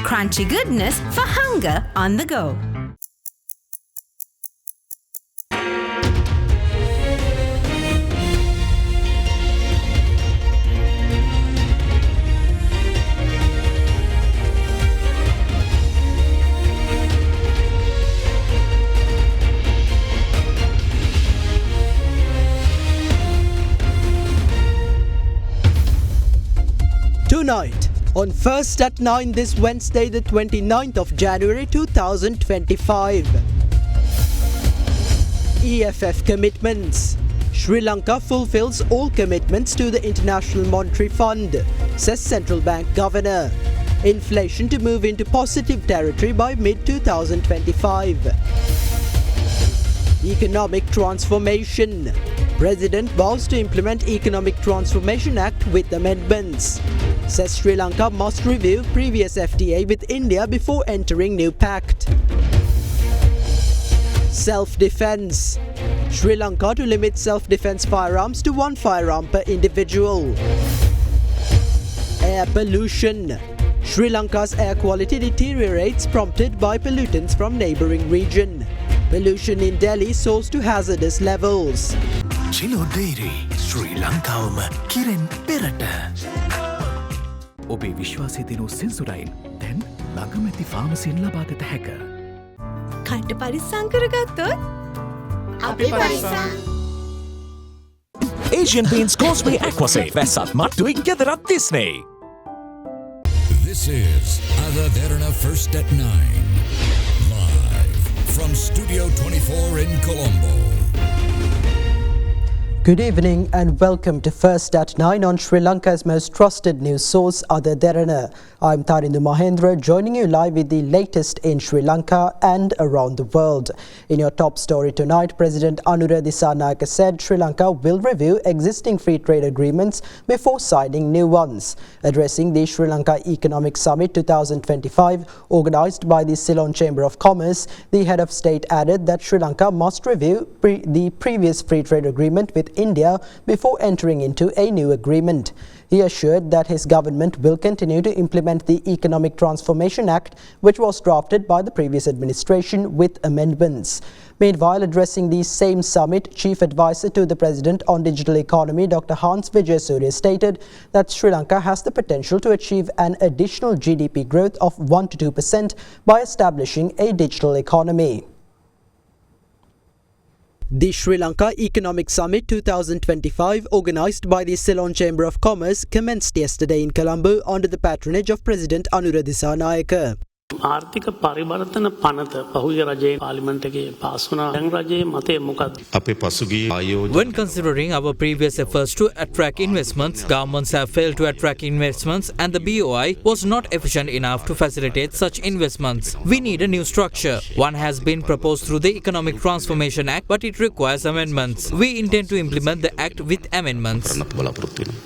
Crunchy goodness for hunger on the go. Tonight, on First at 9 this Wednesday the 29th of January 2025. EFF commitments. Sri Lanka fulfills all commitments to the International Monetary Fund, says Central Bank Governor. Inflation to move into positive territory by mid-2025. Economic transformation. President vows to implement Economic Transformation Act with amendments. Says Sri Lanka must review previous FTA with India before entering new pact. Self-defense. Sri Lanka to limit self-defense firearms to 1 firearm per individual. Air pollution. Sri Lanka's air quality deteriorates prompted by pollutants from neighbouring region. Pollution in Delhi soars to hazardous levels. Chilo Dairy, Sri Lankawama, Kiren Perata. ඔබේ විශ්වාසය දෙනු සෙන්සුරයින් දැන් ළඟමැති ෆාමසියෙන් ලබාගත හැක. කන්ට පරිස්සම් කරගත්තොත් අපි පරිස්සම්. Asian Paints Causeway Aquasafe වැස්සත් මට්ටුවෙන් ගෙදරත් තිස්නේ. This is Derana First at 9. Live from Studio 24 in Colombo. Good evening and welcome to First at 9 on Sri Lanka's most trusted news source, Derana. I'm Tarindu Mahendra, joining you live with the latest in Sri Lanka and around the world. In your top story tonight, President Anura Dissanayake said Sri Lanka will review existing free trade agreements before signing new ones. Addressing the Sri Lanka Economic Summit 2025, organised by the Ceylon Chamber of Commerce, the head of state added that Sri Lanka must review the previous free trade agreement with India before entering into a new agreement. He assured that his government will continue to implement the Economic Transformation Act, which was drafted by the previous administration with amendments. Meanwhile, addressing the same summit, Chief Advisor to the President on Digital Economy, Dr. Hans Vijayasuriya, stated that Sri Lanka has the potential to achieve an additional GDP growth of 1 to 2% by establishing a digital economy. The Sri Lanka Economic Summit 2025, organised by the Ceylon Chamber of Commerce, commenced yesterday in Colombo under the patronage of President Anura Dissanayake. ආර්ථික පරිවර්තන පනත පහුගිය රජයේ පාර්ලිමේන්තු එකේ pass වුණා. දැන් රජයේ මතය මොකක්ද? අපේ පසුගිය ආයෝජන When considering our previous efforts to attract investments, governments have failed to attract investments and the BOI was not efficient enough to facilitate such investments. We need a new structure. One has been proposed through the Economic Transformation Act, but it requires amendments. We intend to implement the act with amendments.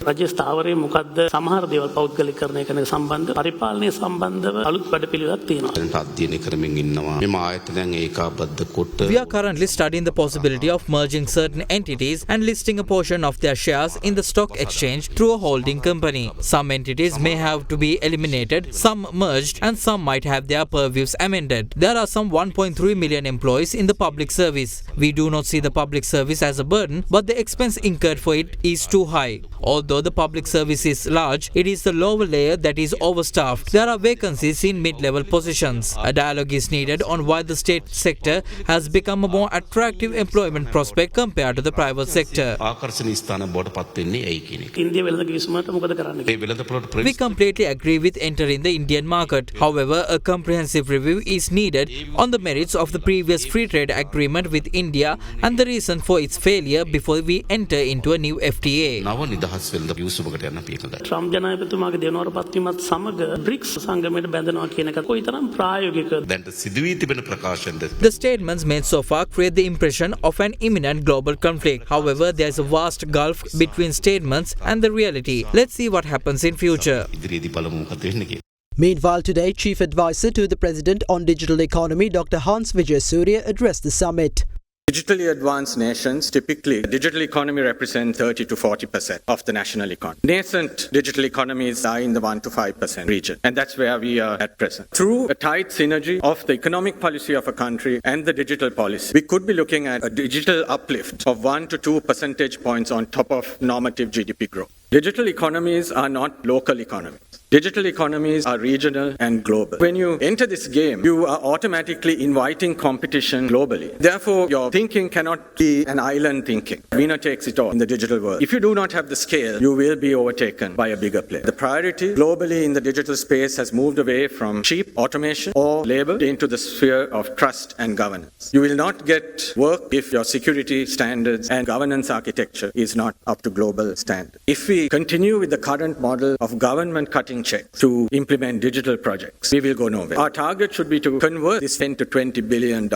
රජයේ ස්ථාවරයේ මොකක්ද? සමහර දේවල් පෞද්ගලිකකරණය කරන සම්බන්ධ පරිපාලනය සම්බන්ධව අලුත් වැඩපිළිවෙලක් තියෙනවා. අධ්‍යයනය කරමින් ඉන්නවා. මෙම ආයතනයන් ඒකාබද්ධ කොට We are currently studying the possibility of merging certain entities and listing a portion of their shares in the stock exchange through a holding company. Some entities may have to be eliminated, some merged, and some might have their purviews amended. There are some 1.3 million employees in the public service. We do not see the public service as a burden, but the expense incurred for it is too high. Although the public service is large, it is the lower layer that is overstaffed. There are vacancies in mid-level positions. A dialogue is needed on why the state sector has become a more attractive employment prospect compared to the private sector. ආකර්ෂණීය ස්ථාන බවට පත් වෙන්නේ ඇයි කියන එක. ඉන්දිය වෙළඳ කිවිසුමට මොකද කරන්න? ඒ වෙළඳපොළට We completely agree with entering the Indian market. However, a comprehensive review is needed on the merits of the previous free trade agreement with India and the reason for its failure before we enter into a new FTA. නව නිදහස් වෙළඳ කිවිසුමකට යන්න අපි එකඟයි. Trump ජනාධිපතිතුමාගේ දෙවනවර පත්වීමත් සමග BRICS සංගමයට බැඳෙනවා කියන එක කොයිතරම් ප්‍රායෝගිකද? දැන් සිදුවී තිබෙන ප්‍රකාශනද The statements made so far create the impression of an imminent global conflict. However, there is a vast gulf between statements and the reality. Let's see what happens in future. ඉදිරියේදී බලමු මොකද වෙන්නේ කියලා. Meanwhile, today, Chief Advisor to the President on Digital Economy, Dr. Hans Vijayasuriya, addressed the summit. Digitally advanced nations, typically, the digital economy represents 30 to 40% of the national economy. Nascent digital economies are in the 1 to 5% region, and that's where we are at present. Through a tight synergy of the economic policy of a country and the digital policy, we could be looking at a digital uplift of 1 to 2 percentage points on top of normative GDP growth. Digital economies are not local economies. Digital economies are regional and global. When you enter this game, you are automatically inviting competition globally. Therefore, your thinking cannot be an island thinking. Winner takes it all in the digital world. If you do not have the scale, you will be overtaken by a bigger player. The priority globally in the digital space has moved away from cheap automation or labor into the sphere of trust and governance. You will not get work if your security standards and governance architecture is not up to global standards. If we continue with the current model of government cutting checks to implement digital projects, we will go nowhere. Our target should be to convert this $10 to $20 billion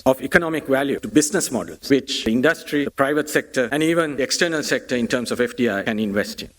of economic value to business models, which the industry, the private sector, and even the external sector in terms of FDI can invest in.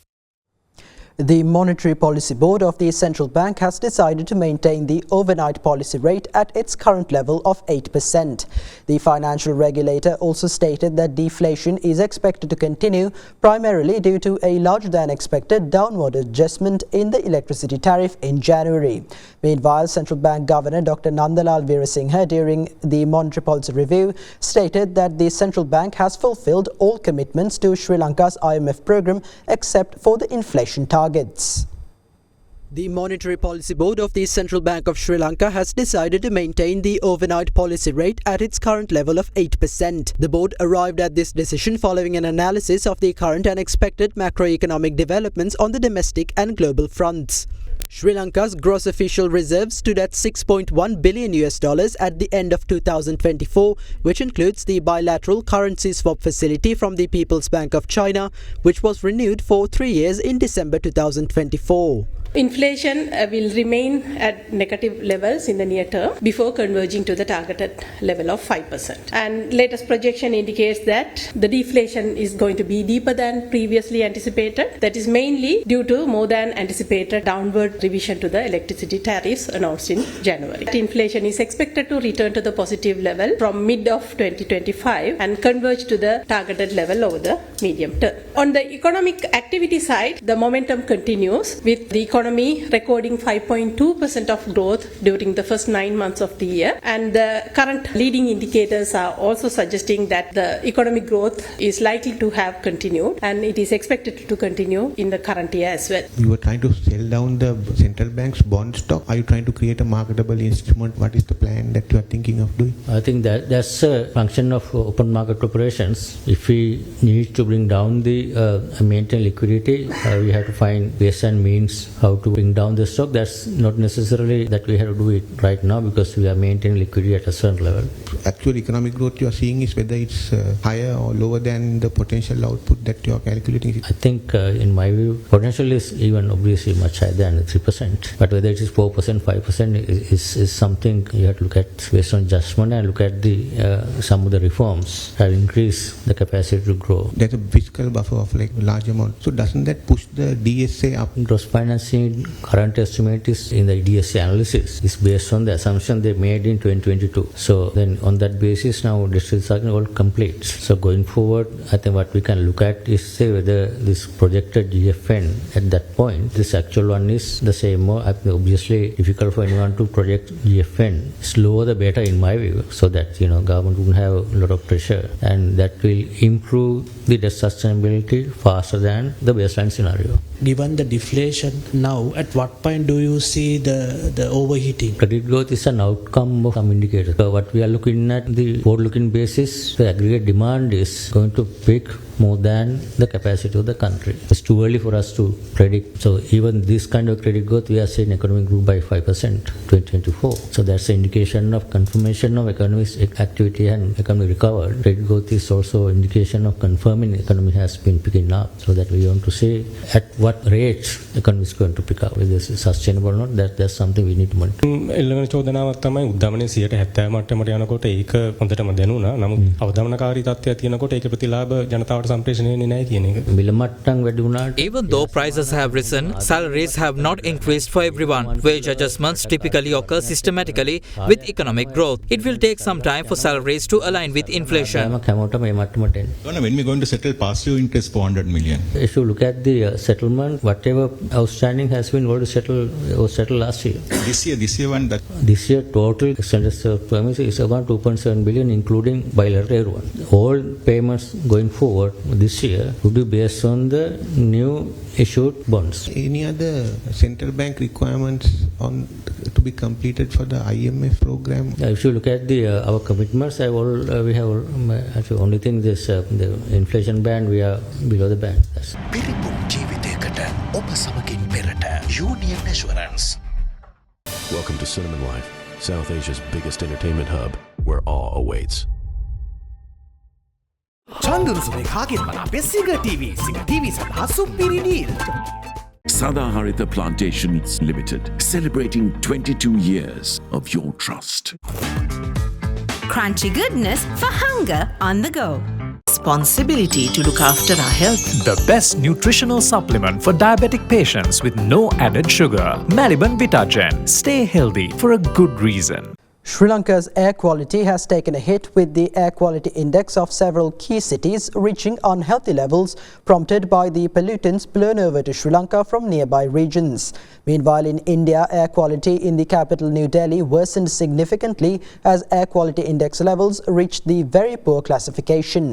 The Monetary Policy Board of the Central Bank has decided to maintain the overnight policy rate at its current level of 8%. The financial regulator also stated that deflation is expected to continue, primarily due to a larger than expected downward adjustment in the electricity tariff in January. Meanwhile, Central Bank Governor Dr. Nandalal Veerasinghe, during the Monetary Policy Review, stated that the Central Bank has fulfilled all commitments to Sri Lanka's IMF program except for the inflation targets. The Monetary Policy Board of the Central Bank of Sri Lanka has decided to maintain the overnight policy rate at its current level of 8%. The board arrived at this decision following an analysis of the current and expected macroeconomic developments on the domestic and global fronts. Sri Lanka's gross official reserves stood at $6.1 billion at the end of 2024, which includes the bilateral currency swap facility from the People's Bank of China, which was renewed for 3 years in December 2024. Inflation will remain at negative levels in the near term before converging to the targeted level of 5%. And latest projection indicates that the deflation is going to be deeper than previously anticipated. That is mainly due to more than anticipated downward revision to the electricity tariffs announced in January. Inflation is expected to return to the positive level from mid of 2025 and converge to the targeted level over the medium term. On the economic activity side, the momentum continues with the economy recording 5.2% of growth during the first 9 months of the year, and the current leading indicators are also suggesting that the economic growth is likely to have continued, and it is expected to continue in the current year as well. You are trying to sell down the central bank's bond stock. Are you trying to create a marketable instrument? What is the plan that you are thinking of doing? I think that that's a function of open market operations. If we need to bring down the maintain liquidity, we have to find ways and means how to bring down the stock. That's not necessarily that we have to do it right now because we are maintaining liquidity at a certain level. Actual economic growth you are seeing is whether it's higher or lower than the potential output that you are calculating. I think in my view, potential is even obviously much higher than 3%. But whether it is 4%, 5% is something you have to look at based on judgment and look at the some of the reforms have increased the capacity to grow. There's a fiscal buffer of like a large amount. So doesn't that push the DSA up? Gross financing current estimate is in the DSA analysis is based on the assumption they made in 2022. So then on that basis now districts are all complete. So going forward, I think what we can look at is say whether this projected GFN at that point, this actual one is the same or obviously difficult for anyone to project GFN. Slower the better in my view, so that government wouldn't have a lot of pressure, and that will improve the debt sustainability faster than the baseline scenario. Given the deflation now, at what point do you see the overheating? Credit growth is an outcome of some indicators. So what we are looking at the forward-looking basis, the aggregate demand is going to peak more than the capacity of the country. It's too early for us to predict. So even this kind of credit growth, we are seeing economic growth by 5% 2024. So that's an indication of confirmation of economic activity and economic recovery. Credit growth is also an indication of confirming the economy has been picking up. So that we want to say at what rates the economy is going to pick up, whether this is sustainable or not, that's something we need to monitor. එල්ලගෙන චෝදනාවක් තමයි උද්දමනයේ 70% මට්ටමට යනකොට ඒක හොඳටම දැනුණා. නමුත් අවදානකාරී තත්ත්වයක් තියෙනකොට ඒකේ ප්‍රතිලාභ ජනතාවට සම්ප්‍රේෂණය වෙන්නේ නැහැ කියන එක. මිල මට්ටම් වැඩි වුණාට Even though prices have risen, salaries have not increased for everyone. Wage adjustments typically occur systematically with economic growth. It will take some time for salaries to align with inflation. හැමෝටම මේ මට්ටමට එන්න. When we going to settle past due interest 400 million? If you look at the settlement, whatever outstanding has been already settled was settled last year. This year one that This year total extended service payments is around 2.7 billion, including bilateral one. All payments going forward this year would be based on the new issued bonds. Any other central bank requirements on to be completed for the IMF program? If you look at the our commitments, we have actually only thing this the inflation band, we are below the band. පිරිපුන් ජීවිතයකට ඔබ සමගින් පෙරට Union Assurance. Welcome to Cinnamon Life, South Asia's biggest entertainment hub, where awe awaits. චන්දුරුසුමේ කාගෙන් මන අපේ සිග TV සඳහා සුපිරි deal. Sadaharita Plantations Limited, celebrating 22 years of your trust. Crunchy goodness for hunger on the go. Responsibility to look after our health. The best nutritional supplement for diabetic patients with no added sugar. Maliban Vitagen. Stay healthy for a good reason. Sri Lanka's air quality has taken a hit, with the air quality index of several key cities reaching unhealthy levels, prompted by the pollutants blown over to Sri Lanka from nearby regions. Meanwhile, in India, air quality in the capital New Delhi worsened significantly as air quality index levels reached the very poor classification.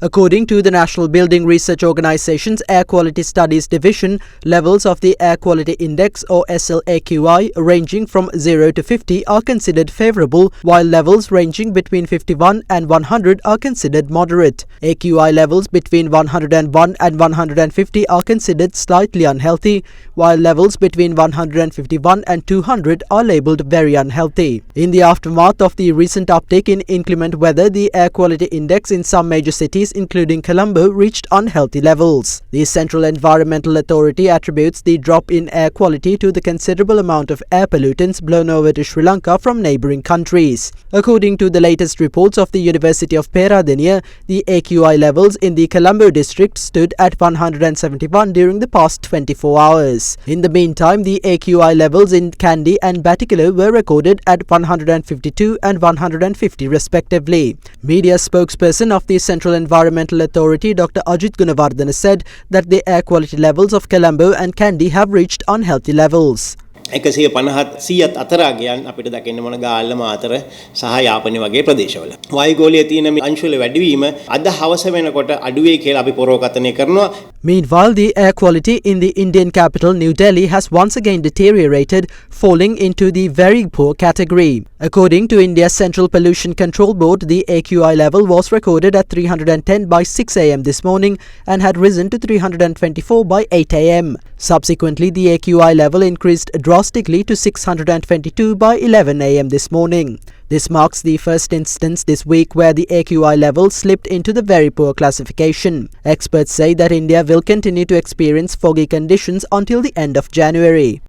According to the National Building Research Organisation's Air Quality Studies Division, levels of the Air Quality Index or SLAQI ranging from 0 to 50 are considered favourable, while levels ranging between 51 and 100 are considered moderate. AQI levels between 101 and 150 are considered slightly unhealthy, while levels between 151 and 200 are labelled very unhealthy. In the aftermath of the recent uptick in inclement weather, the Air Quality Index in some major cities including Colombo reached unhealthy levels. The Central Environmental Authority attributes the drop in air quality to the considerable amount of air pollutants blown over to Sri Lanka from neighbouring countries. According to the latest reports of the University of Peradeniya, the AQI levels in the Colombo district stood at 171 during the past 24 hours. In the meantime, the AQI levels in Kandy and Batticaloa were recorded at 152 and 150 respectively. Media spokesperson of the Central Environmental Authority, Dr. Ajit Gunawardena, said that the air quality levels of Colombo and Kandy have reached unhealthy levels. 150 අතරාගයන් අපිට දකින්න මොන ගාල්ල මාතර සහ යාපනයේ වගේ ප්‍රදේශවල වායුගෝලයේ තියෙන අංශවල වැඩිවීම අද හවස වෙනකොට අඩුවේ කියලා අපි පරෝකතනය කරනවා. Meanwhile, the air quality in the Indian capital New Delhi has once again deteriorated, falling into the very poor category. According to India's Central Pollution Control Board, the AQI level was recorded at 310 by 6 am this morning and had risen to 324 by 8 am. Subsequently, the AQI level increased drastically to 622 by 11 am this morning. This marks the first instance this week where the AQI level slipped into the very poor classification. Experts say that India will continue to experience foggy conditions until the end of January.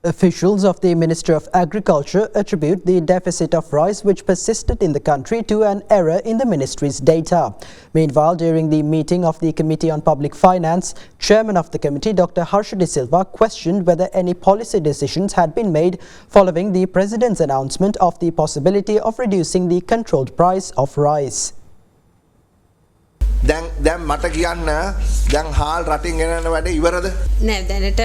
Officials of the Ministry of Agriculture attribute the deficit of rice which persisted in the country to an error in the ministry's data. Meanwhile, during the meeting of the Committee on Public Finance, Chairman of the committee, Dr. Harsha De Silva, questioned whether any policy decisions had been made following the President's announcement of the possibility of reducing the controlled price of rice. දැන් මට කියන්න දැන් හාල් රටින් ගෙනන වැඩේ ඉවරද නෑ දැනට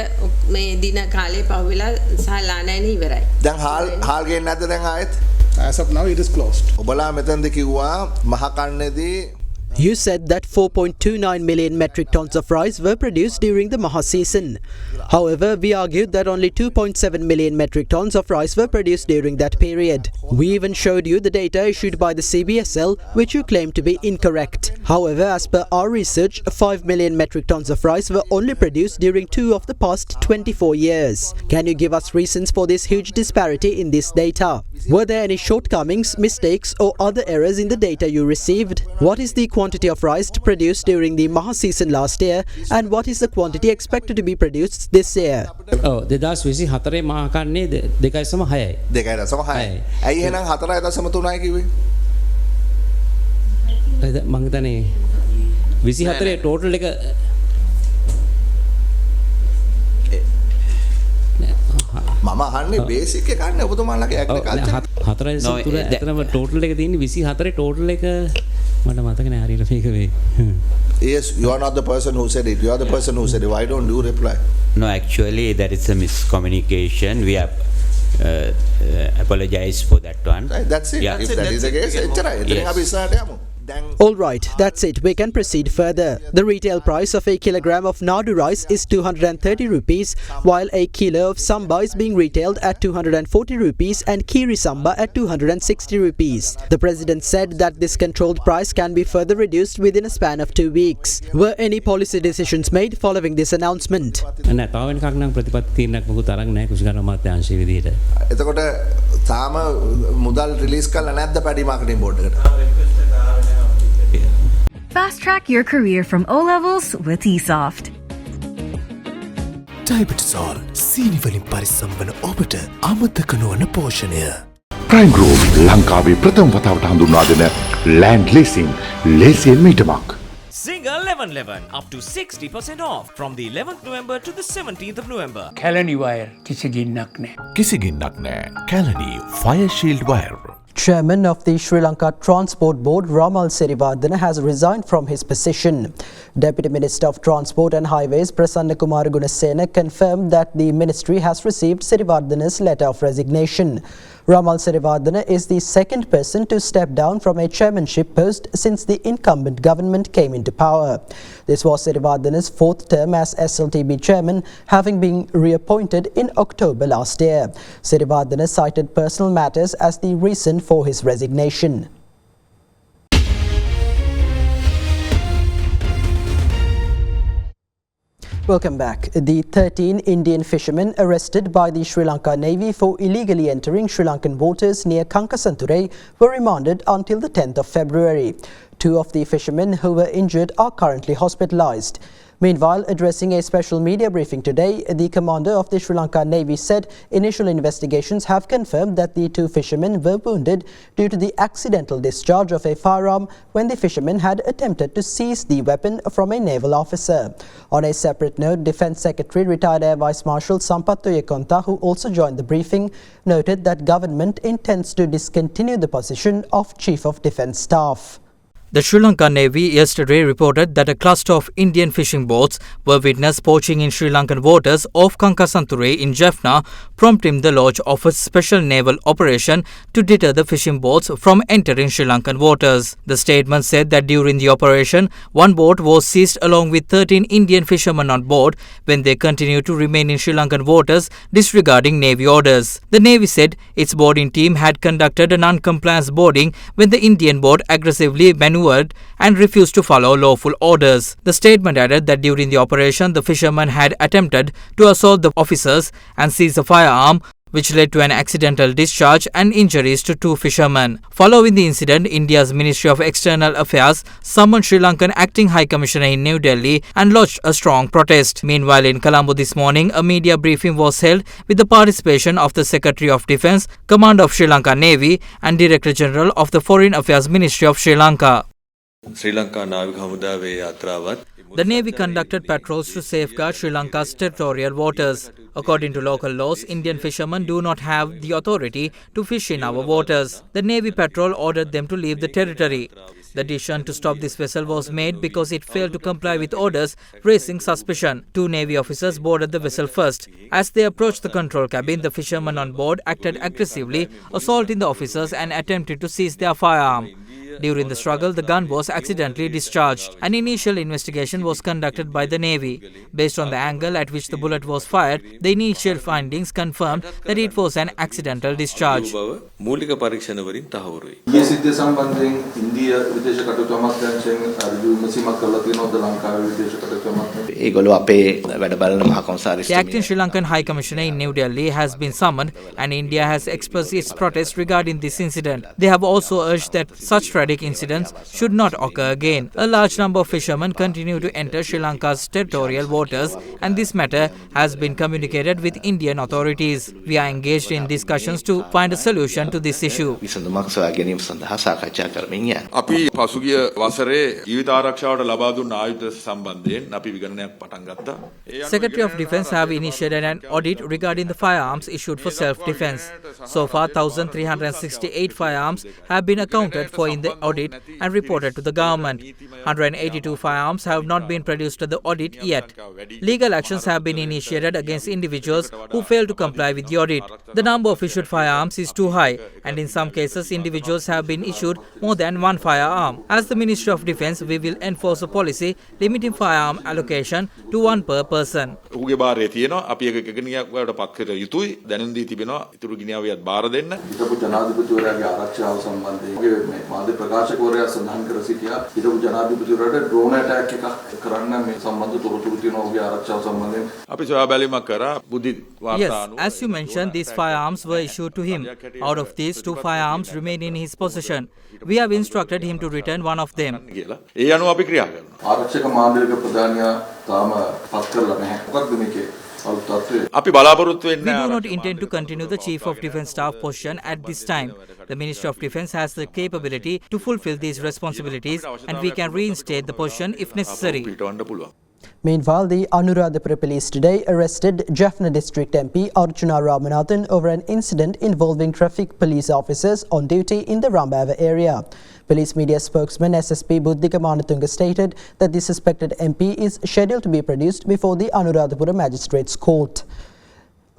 මේ දින කාලේ පහුවෙලා සහ ලානෑනේ ඉවරයි දැන් හාල් ගේන්නේ නැද්ද දැන් ආයෙත් as of now it is closed ඔබලා මෙතනද කිව්වා මහ කන්නේදී You said that 4.29 million metric tons of rice were produced during the Maha season. However, we argued that only 2.7 million metric tons of rice were produced during that period. We even showed you the data issued by the CBSL, which you claim to be incorrect. However, as per our research, 5 million metric tons of rice were only produced during 2 of the past 24 years. Can you give us reasons for this huge disparity in this data? Were there any shortcomings, mistakes or other errors in the data you received? What is the quantity quantity of rice produced during the Maha season last year and what is the quantity expected to be produced this year? ඔව් 2024 මහා කන්නේ 2.6යි. 2.6යි. ඇයි එහෙනම් 4.3යි කිව්වේ? මං හිතන්නේ 24 total එක මම අහන්නේ බේසික් එක ගන්න ඔබතුමාලගේ ඇග්‍රිකල්චර් 4.3 ඇත්තටම ටෝටල් එක තියෙන්නේ 24 ටෝටල් එක මට මතක නෑ හරියට මේක වේ. Yes, you are not the person who said it. You are the person who said it. Why don't you reply? No, actually, that is a miscommunication. We have apologized for that one. That's it. Yeah. If that is the case, yes. Alright, that's it. We can proceed further. The retail price of a kilogram of Nadu rice is 230 rupees, while a kilo of samba is being retailed at 240 rupees and kiri samba at 260 rupees. The president said that this controlled price can be further reduced within a span of 2 weeks. Were any policy decisions made following this announcement? නෑ තාම වෙනකක් නම් ප්‍රතිපත්ති තීරණයක් මොකුත් අරන් නැහැ කුෂිකාර අමාත්‍යාංශයේ විදිහට. එතකොට තාම මුදල් රිලීස් කරලා නැද්ද පැඩි මාකටිං බෝඩ් එකට? Fast track your career from O levels with eSoft. ඩයිබටසෝල් සීනි වලින් පරිස්සම් වන ඔබට අමතක නොවන පෝෂණය. ප්‍රයිම් ගෲප් ලංකාවේ ප්‍රථම වතාවට හඳුන්වා දෙන ලෑන්ඩ් ලීසින් ලේසියෙන් මීටමක්. Single 1111 up to 60% off from the 11th November to the 17th of November. Kalani wire kisi ginnak naha. කිසි ගින්නක් නෑ. Kalani Fire Shield Wire. Chairman of the Sri Lanka Transport Board, Ramal Sirivardhana, has resigned from his position. Deputy Minister of Transport and Highways, Prasanna Kumar Gunasena, confirmed that the ministry has received Sirivardhana's letter of resignation. Ramal Sirivardhana is the second person to step down from a chairmanship post since the incumbent government came into power. This was Sirivardhana's fourth term as SLTB chairman, having been reappointed in October last year. Sirivardhana cited personal matters as the reason for his resignation. Welcome back. The 13 Indian fishermen arrested by the Sri Lanka Navy for illegally entering Sri Lankan waters near Kankasanture were remanded until the 10th of February. 2 of the fishermen who were injured are currently hospitalized. Meanwhile, addressing a special media briefing today, the commander of the Sri Lanka Navy said initial investigations have confirmed that the 2 fishermen were wounded due to the accidental discharge of a firearm when the fishermen had attempted to seize the weapon from a naval officer. On a separate note, Defence Secretary retired Air Vice Marshal Sampath Oyekonta, who also joined the briefing, noted that government intends to discontinue the position of Chief of Defence Staff. The Sri Lanka Navy yesterday reported that a cluster of Indian fishing boats were witnessed poaching in Sri Lankan waters off Kankasanture in Jaffna, prompting the launch of a special naval operation to deter the fishing boats from entering Sri Lankan waters. The statement said that during the operation, 1 boat was seized along with 13 Indian fishermen on board when they continued to remain in Sri Lankan waters, disregarding Navy orders. The Navy said its boarding team had conducted a non-compliance boarding when the Indian boat aggressively maneuvered and refused to follow lawful orders. The statement added that during the operation, the fishermen had attempted to assault the officers and seize a firearm, which led to an accidental discharge and injuries to 2 fishermen. Following the incident, India's Ministry of External Affairs summoned Sri Lankan Acting High Commissioner in New Delhi and lodged a strong protest. Meanwhile, in Colombo this morning, a media briefing was held with the participation of the Secretary of Defence, Commander of Sri Lanka Navy and Director General of the Foreign Affairs Ministry of Sri Lanka. ශ්‍රී ලංකා නාවික හමුදාවේ යාත්‍රාවත් The Navy conducted patrols to safeguard Sri Lanka's territorial waters. According to local laws, Indian fishermen do not have the authority to fish in our waters. The Navy patrol ordered them to leave the territory. The decision to stop this vessel was made because it failed to comply with orders, raising suspicion. 2 Navy officers boarded the vessel first. As they approached the control cabin, the fishermen on board acted aggressively, assaulting the officers and attempted to seize their firearm. During the struggle, the gun was accidentally discharged. An initial investigation was conducted by the Navy. Based on the angle at which the bullet was fired, the initial findings confirmed that it was an accidental discharge. මූලික පරීක්ෂණවලින් තහවුරුයි. මේ සිද්ධිය සම්බන්ධයෙන් India විදේශ කටයුතු අමාත්‍යාංශයෙන් review මැසීමක් කරලා තියෙනවද ලංකාවේ විදේශ කටයුතු අමාත්‍යාංශය? ඒගොල්ලෝ අපේ වැඩ බලන මහා කොමසාරිස් The acting Sri Lankan High Commissioner in New Delhi has been summoned and India has expressed its protest regarding this incident. They have also urged that such sporadic incidents should not occur again. A large number of fishermen continue to enter Sri Lanka's territorial waters, and this matter has been communicated with Indian authorities. We are engaged in discussions to find a solution to this issue. අපි පසුගිය වසරේ ජීවිත ආරක්ෂාවට ලබා දුන්න ආයුධ සම්බන්ධයෙන් අපි විගණනයක් පටන් ගත්තා. Secretary of Defence have initiated an audit regarding the firearms issued for self-defence. So far, 1,368 firearms have been accounted for in the audit and reported to the government. 182 firearms have not been produced to the audit yet. Legal actions have been initiated against individuals who fail to comply with the audit. The number of issued firearms is too high, and in some cases, individuals have been issued more than one firearm. As the Ministry of Defence, we will enforce a policy limiting firearm allocation to one per person. ඔහුගේ භාරයේ තියෙනවා අපි එක ගිනියක් වලට පත් කර යුතුයි දැනුම් දී තිබෙනවා ඉතුරු ගිනියවියත් බාර දෙන්න. හිටපු ජනාධිපතිවරයාගේ ආරක්ෂාව සම්බන්ධයෙන් මේ මාධ්‍ය ප්‍රකාශකවරයා සඳහන් කර සිටියා හිටපු ජනාධිපතිවරයාට ඩ්‍රෝන් ඇටැක් එකක් කරන්න මේ සම්බන්ධ තොරතුරු තියෙනවා ඔහුගේ ආරක්ෂාව සම්බන්ධයෙන්. අපි සොයා බැලීමක් කරා බුද්ධි වාර්තා අනුව. Yes, as you mentioned, these firearms were issued to him. Out of these, 2 firearms remain in his possession. We have instructed him to return one of them. ඒ අනුව අපි ක්‍රියා කරනවා. ආරක්ෂක මාධ්‍යක ප්‍රධානියා තාම පත් කරලා නැහැ. මොකක්ද මේකේ? අපි බලාපොරොත්තු වෙන්නේ. We do not intend to continue the Chief of Defence Staff position at this time. The Ministry of Defence has the capability to fulfill these responsibilities, and we can reinstate the position if necessary. Meanwhile, the Anuradhapura police today arrested Jaffna District MP Archana Ramanathan over an incident involving traffic police officers on duty in the Rambava area. Police media spokesman SSP Buddhika Manatunga stated that the suspected MP is scheduled to be produced before the Anuradhapura Magistrates Court.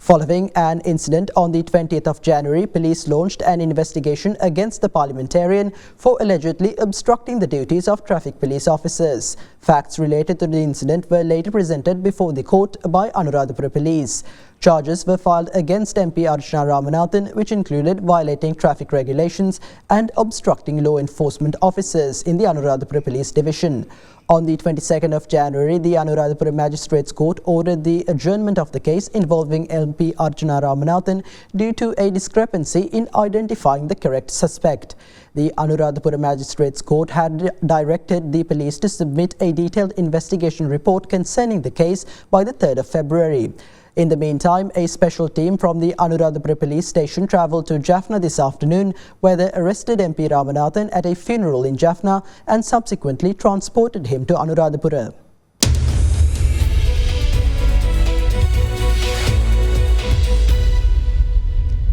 Following an incident on the 20th of January, police launched an investigation against the parliamentarian for allegedly obstructing the duties of traffic police officers. Facts related to the incident were later presented before the court by Anuradhapura Police. Charges were filed against MP Archana Ramanathan, which included violating traffic regulations and obstructing law enforcement officers in the Anuradhapura Police Division. On the 22nd of January, the Anuradhapura Magistrates Court ordered the adjournment of the case involving MP Archana Ramanathan due to a discrepancy in identifying the correct suspect. The Anuradhapura Magistrates Court had directed the police to submit a detailed investigation report concerning the case by the 3rd of February. In the meantime, a special team from the Anuradhapura police station travelled to Jaffna this afternoon, where they arrested MP Ramanathan at a funeral in Jaffna and subsequently transported him to Anuradhapura.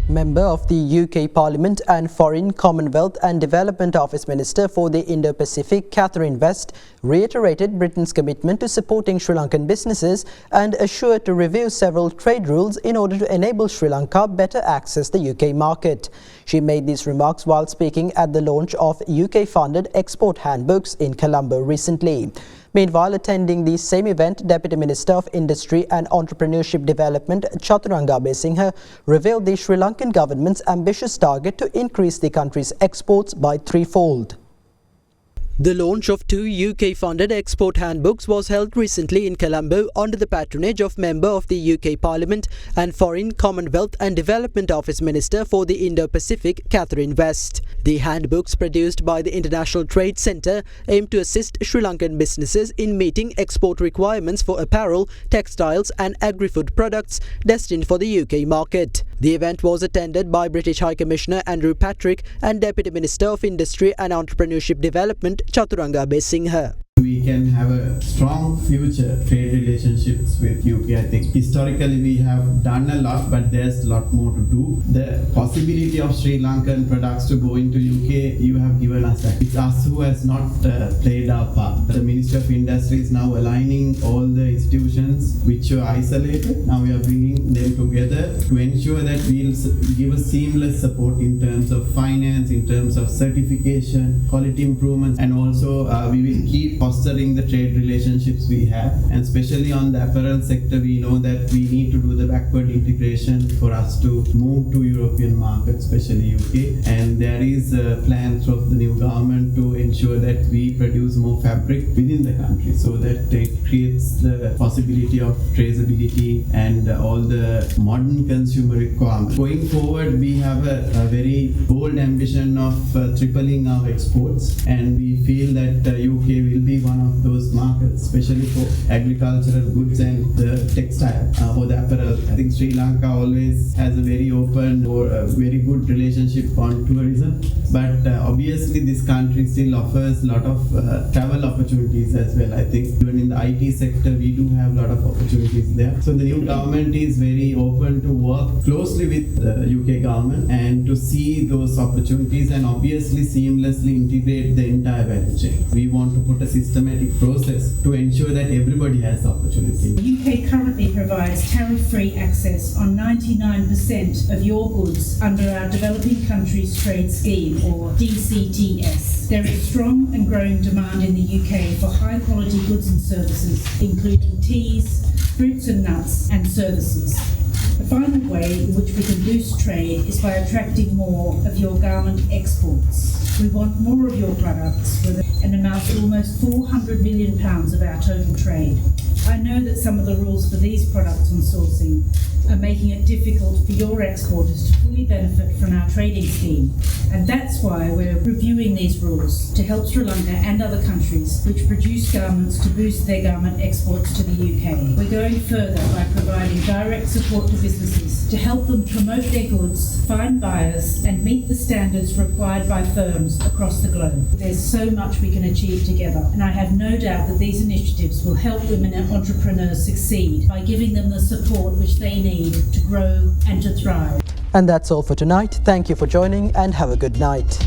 Member of the UK Parliament and Foreign, Commonwealth and Development Office Minister for the Indo-Pacific, Catherine West, reiterated Britain's commitment to supporting Sri Lankan businesses and assured to review several trade rules in order to enable Sri Lanka better access the UK market. She made these remarks while speaking at the launch of UK-funded export handbooks in Colombo recently. Meanwhile, attending the same event, Deputy Minister of Industry and Entrepreneurship Development Chaturanga Besinghe revealed the Sri Lankan government's ambitious target to increase the country's exports by threefold. The launch of 2 UK-funded export handbooks was held recently in Colombo under the patronage of Member of the UK Parliament and Foreign, Commonwealth and Development Office Minister for the Indo-Pacific, Catherine West. The handbooks produced by the International Trade Centre aim to assist Sri Lankan businesses in meeting export requirements for apparel, textiles and agri-food products destined for the UK market. The event was attended by British High Commissioner Andrew Patrick and Deputy Minister of Industry and Entrepreneurship Development Chaturanga Besinghe. We can have a strong future trade relationships with UK. I think historically we have done a lot, but there's a lot more to do. The possibility of Sri Lankan products to go into UK, you have given us that. It's us who has not played our part. The Ministry of Industry is now aligning all the institutions which were isolated. Now we are bringing them together to ensure that we'll give a seamless support in terms of finance, in terms of certification, quality improvements, and also we will keep fostering the trade relationships we have, and especially on the apparel sector, we know that we need to do the backward integration for us to move to European markets, especially UK. And there is a plan from the new government to ensure that we produce more fabric within the country, so that it creates the possibility of traceability and all the modern consumer requirements. Going forward, we have a very bold ambition of tripling our exports, and we feel that UK will be one of those markets, especially for agricultural goods and the textile or the apparel. I think Sri Lanka always has a very open or a very good relationship on tourism, but obviously this country still offers a lot of travel opportunities as well. I think even in the IT sector, we do have a lot of opportunities there. So the new government is very open to work closely with the UK government and to see those opportunities and obviously seamlessly integrate the entire value chain. We want to put a systematic process to ensure that everybody has the opportunity. The UK currently provides tariff-free access on 99% of your goods under our Developing Countries Trade Scheme, or DCTS. There is strong and growing demand in the UK for high-quality goods and services, including teas, fruits and nuts, and services. The final way in which we can boost trade is by attracting more of your garment exports. We want more of your products with an amount of almost £400 million of our total trade. I know that some of the rules for these products on sourcing are making it difficult for your exporters to fully benefit from our trading scheme, and that's why we're reviewing these rules to help Sri Lanka and other countries which produce garments to boost their garment exports to the UK. We're going further by providing direct support to businesses to help them promote their goods, find buyers, and meet the standards required by firms across the globe. There's so much we can achieve together, and I have no doubt that these initiatives will help women and entrepreneurs succeed by giving them the support which they need to grow and to thrive. And that's all for tonight. Thank you for joining and have a good night.